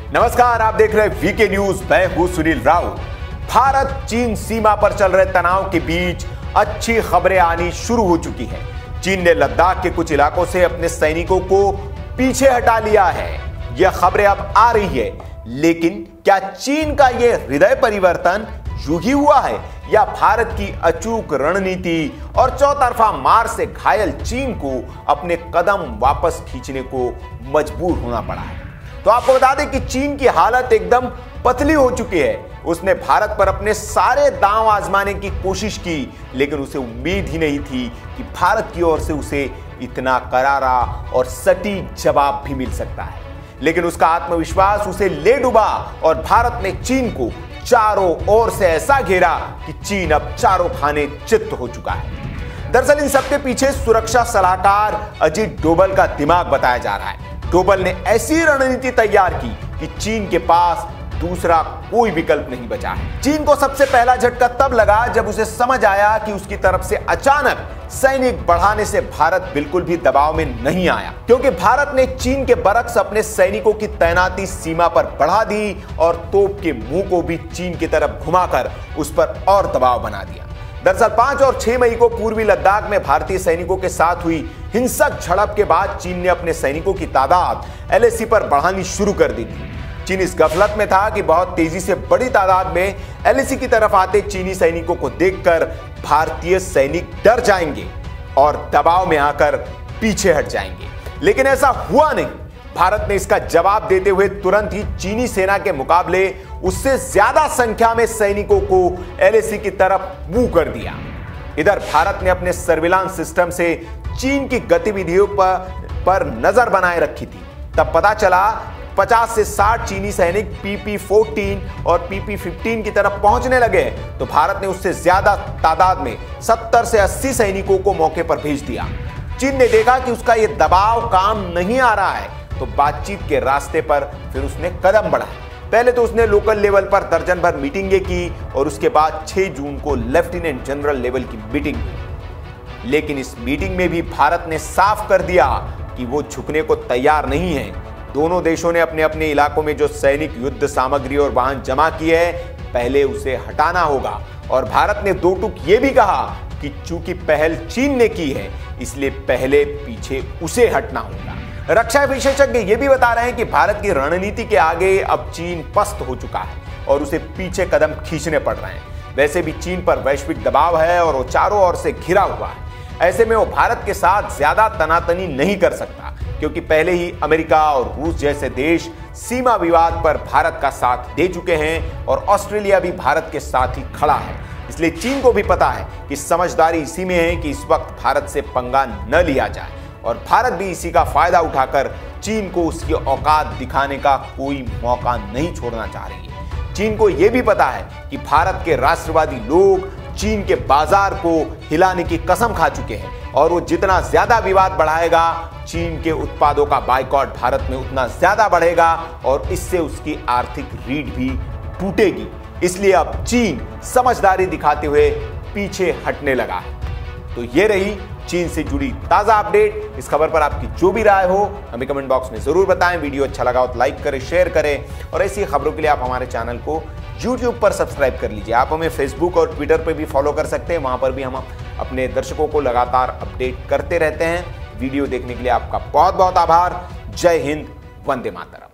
नमस्कार, आप देख रहे हैं वीके न्यूज। मैं हूं सुनील राउत। भारत चीन सीमा पर चल रहे तनाव के बीच अच्छी खबरें आनी शुरू हो चुकी हैं। चीन ने लद्दाख के कुछ इलाकों से अपने सैनिकों को पीछे हटा लिया है। यह खबरें अब आ रही है, लेकिन क्या चीन का यह हृदय परिवर्तन यूं ही हुआ है या भारत की अचूक रणनीति और चौतरफा मार से घायल चीन को अपने कदम वापस खींचने को मजबूर होना पड़ा है? तो आपको बता दें कि चीन की हालत एकदम पतली हो चुकी है। उसने भारत पर अपने सारे दांव आजमाने की कोशिश की, लेकिन उसे उम्मीद ही नहीं थी कि भारत की ओर से उसे इतना करारा और सटीक जवाब भी मिल सकता है। लेकिन उसका आत्मविश्वास उसे ले डूबा और भारत ने चीन को चारों ओर से ऐसा घेरा कि चीन अब चारों खाने चित्त हो चुका है। दरअसल इन सबके पीछे सुरक्षा सलाहकार अजीत डोभाल का दिमाग बताया जा रहा है। डोभाल ने ऐसी रणनीति तैयार की कि चीन के पास दूसरा कोई विकल्प नहीं बचा है। चीन को सबसे पहला झटका तब लगा जब उसे समझ आया कि उसकी तरफ से अचानक सैनिक बढ़ाने से भारत बिल्कुल भी दबाव में नहीं आया, क्योंकि भारत ने चीन के बरक्स अपने सैनिकों की तैनाती सीमा पर बढ़ा दी और तोप के मुंह को भी चीन की तरफ घुमाकर उस पर और दबाव बना दिया। दरअसल 5 और 6 मई को पूर्वी लद्दाख में भारतीय सैनिकों के साथ हुई हिंसक झड़प के बाद चीन ने अपने सैनिकों की तादाद LAC पर बढ़ानी शुरू कर दी थी। चीन इस गफलत में था कि बहुत तेजी से बड़ी तादाद में LAC की तरफ आते चीनी सैनिकों को देखकर भारतीय सैनिक डर जाएंगे और दबाव में आकर पीछे हट जाएंगे, लेकिन ऐसा हुआ नहीं। भारत ने इसका जवाब देते हुए तुरंत ही चीनी सेना के मुकाबले उससे ज्यादा संख्या में सैनिकों को LAC की तरफ मूव कर दिया। इधर भारत ने अपने सर्विलांस सिस्टम से चीन की गतिविधियों पर नजर बनाए रखी थी। तब पता चला 50 से 60 चीनी सैनिक PP-14 और PP-15 की तरफ पहुंचने लगे, तो भारत ने उससे ज्यादा तादाद में 70 से 80 सैनिकों को मौके पर भेज दिया। चीन ने देखा कि उसका यह दबाव काम नहीं आ रहा है, तो बातचीत के रास्ते पर फिर उसने कदम बढ़ाए। पहले तो उसने लोकल लेवल पर दर्जन भर मीटिंगें की और उसके बाद 6 जून को लेफ्टिनेंट जनरल लेवल की मीटिंग की। लेकिन इस मीटिंग में भी भारत ने साफ कर दिया कि वो झुकने को तैयार नहीं है। दोनों देशों ने अपने अपने इलाकों में जो सैनिक युद्ध सामग्री और वाहन जमा किए हैं, पहले उसे हटाना होगा। और भारत ने दो टूक ये भी कहा कि चूंकि पहल चीन ने की है, इसलिए पहले पीछे उसे हटना होगा। रक्षा विशेषज्ञ ये भी बता रहे हैं कि भारत की रणनीति के आगे अब चीन पस्त हो चुका है और उसे पीछे कदम खींचने पड़ रहे हैं। वैसे भी चीन पर वैश्विक दबाव है और वो चारों ओर से घिरा हुआ है। ऐसे में वो भारत के साथ ज्यादा तनातनी नहीं कर सकता, क्योंकि पहले ही अमेरिका और रूस जैसे देश सीमा विवाद पर भारत का साथ दे चुके हैं और ऑस्ट्रेलिया भी भारत के साथ ही खड़ा है। इसलिए चीन को भी पता है कि समझदारी इसी में है कि इस वक्त भारत से पंगा न लिया जाए और भारत भी इसी का फायदा उठाकर चीन को उसकी औकात दिखाने का कोई मौका नहीं छोड़ना चाह रही है। चीन को यह भी पता है कि भारत के राष्ट्रवादी लोग चीन के बाजार को हिलाने की कसम खा चुके हैं और वो जितना ज्यादा विवाद बढ़ाएगा, चीन के उत्पादों का बायकॉट भारत में उतना ज्यादा बढ़ेगा और इससे उसकी आर्थिक रीढ़ भी टूटेगी। इसलिए अब चीन समझदारी दिखाते हुए पीछे हटने लगा है। तो ये रही चीन से जुड़ी ताजा अपडेट। इस खबर पर आपकी जो भी राय हो हमें कमेंट बॉक्स में जरूर बताएं। वीडियो अच्छा लगा हो तो लाइक करें, शेयर करें और ऐसी खबरों के लिए आप हमारे चैनल को YouTube पर सब्सक्राइब कर लीजिए। आप हमें Facebook और Twitter पर भी फॉलो कर सकते हैं। वहां पर भी हम अपने दर्शकों को लगातार अपडेट करते रहते हैं। वीडियो देखने के लिए आपका बहुत बहुत आभार। जय हिंद, वंदे मातरम।